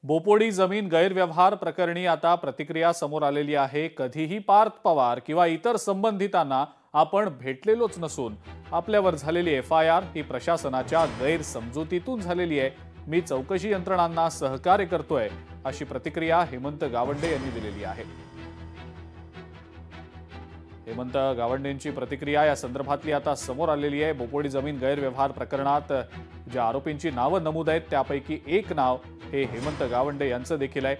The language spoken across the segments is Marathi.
बोपोडी जमीन गैरव्यवहार प्रकरणी आता प्रतिक्रिया समोर आलेली आहे। कधीही पार्थ पवार किंवा इतर संबंधितांना आपण भेटलेलोच नसून आपल्यावर झालेली एफआयआर ही प्रशासनाच्या गैरसमजुतीतून झालेली आहे। मी चौकशी यंत्रणांना सहकार्य करतोय, अशी प्रतिक्रिया हेमंत गावंडे यांनी दिलेली आहे। हेमंत गावंडेंची प्रतिक्रिया या संदर्भातली आता समोर आलेली आहे। बोपोडी जमीन गैरव्यवहार प्रकरणात ज्या आरोपींची नावं नमूद आहेत त्यापैकी एक नाव हे हेमंत गावंडे यांचं देखील आहे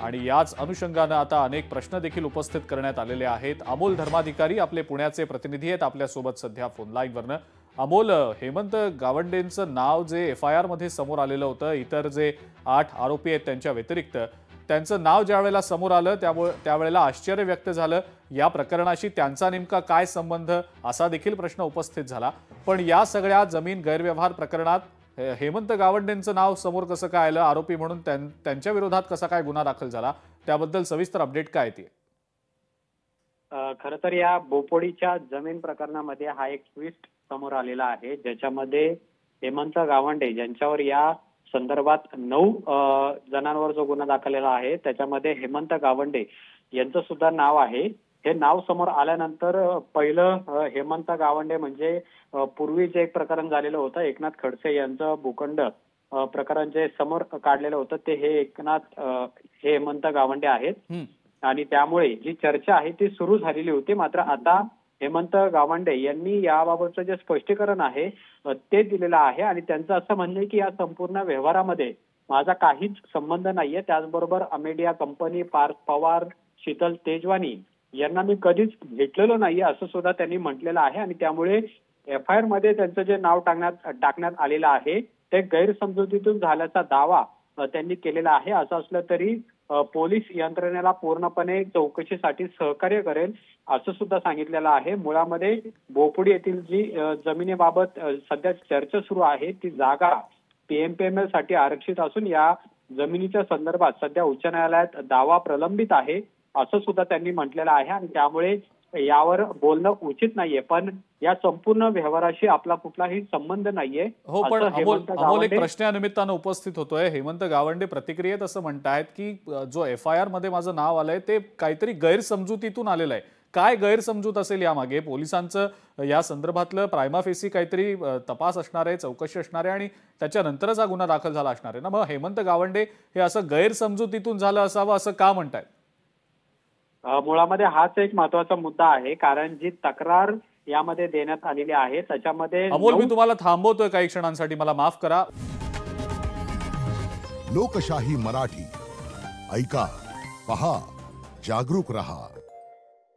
आणि याच अनुषंगाने आता अनेक प्रश्न देखील उपस्थित करण्यात आलेले आहेत। अमोल धर्माधिकारी आपले पुण्याचे प्रतिनिधी आहेत आपल्या सोबत सध्या फोन लाईनवरनं। अमोल, हेमंत गावंडेंचं नाव जे एफआयआर मध्ये समोर आलेलं होतं, इतर जे 8 आरोपी आहेत त्यांच्या व्यतिरिक्त त्यांचं नाव ज्यावेळेला समोर आलं त्यावेळेला आश्चर्य व्यक्त झालं। या प्रकरणाशी त्यांचा नेमका काय संबंध असा देखील प्रश्न उपस्थित झाला। पण या सगळ्या जमीन गैरव्यवहार प्रकरणात हेमंत गावंडेंचं नाव समोर कसं काय आलं, आरोपी म्हणून त्यांच्या विरोधात कसा काय गुन्हा दाखल झाला, त्याबद्दल सविस्तर अपडेट काय येते? खरं तर या बोपोडीच्या जमीन प्रकरणामध्ये हा एक ट्विस्ट समोर आलेला आहे, ज्याच्यामध्ये हेमंत गावंडे ज्यांच्यावर या संदर्भात 9 जणांवर जो गुन्हा दाखल आहे त्याच्यामध्ये हेमंत गावंडे यांचं सुद्धा नाव आहे। हे नाव समोर आल्यानंतर पहिलं हेमंत गावंडे म्हणजे पूर्वी जे एक प्रकरण झालेलं होतं एकनाथ खडसे यांचं भूखंड प्रकरण जे समोर काढलेलं होतं ते हे हेमंत गावंडे आहेत आणि त्यामुळे जी चर्चा आहे ती सुरू झालेली होती। मात्र आता हेमंत गावंडे यांनी याबाबतचं जे स्पष्टीकरण आहे ते दिलेलं आहे आणि त्यांचं असं म्हणणं आहे की या संपूर्ण व्यवहारामध्ये माझा काहीच संबंध नाहीये। त्याचबरोबर अमेडिया कंपनी, पार्थ पवार, शीतल तेजवानी यांना मी कधीच भेटलेलो नाहीये असं सुद्धा त्यांनी म्हटलेलं आहे आणि त्यामुळे एफआयआर मध्ये त्यांचं जे नाव टाकण्यात आलेलं आहे ते गैरसमजुतीतून झाल्याचा दावा त्यांनी केलेला आहे। असं असलं तरी पोलीस यंत्रणेला पूर्णपणे चौकशीसाठी सहकार्य करेल असं सुद्धा सांगितलेलं आहे। मुळामध्ये बोपोडी येथील जी जमिनीबाबत सध्या चर्चा सुरू आहे ती जागा पीएमपीएमएल साठी आरक्षित असून या जमिनीच्या संदर्भात सध्या उच्च न्यायालयात दावा प्रलंबित आहे असं सुद्धा त्यांनी म्हटलेलं आहे आणि त्यामुळे यावर बोलणं उचित नाहीये। पण या संपूर्ण व्यवहाराशी आपला कुठलाही संबंध नाहीये। हो, पण अमोल एक प्रश्न या निमित्तानं उपस्थित होतोय। हेमंत गावंडे प्रतिक्रियेत असं म्हणतायत की जो एफआयआर मध्ये माझं नाव आलंय ते काहीतरी गैरसमजुतीतून आलेलं आहे। काय गैरसमजूत असेल यामागे? पोलिसांचं या संदर्भातलं प्रायमा फेसी काहीतरी तपास असणार आहे, चौकशी असणार आहे आणि त्याच्यानंतरच हा गुन्हा दाखल झाला असणार आहे ना। मग हेमंत गावंडे हे असं गैरसमजुतीतून झालं असावं असं का म्हणतायत? मुळामध्ये हाच एक महत्वाचा मुद्दा आहे, कारण जी तक्रार यामध्ये देण्यात आलेली आहे त्याच्यामध्ये अमोल, मी तुम्हाला थांबवतोय काही क्षणांसाठी, मला माफ करा। लोकशाही मराठी ऐका, पहा, जागरूक रहा।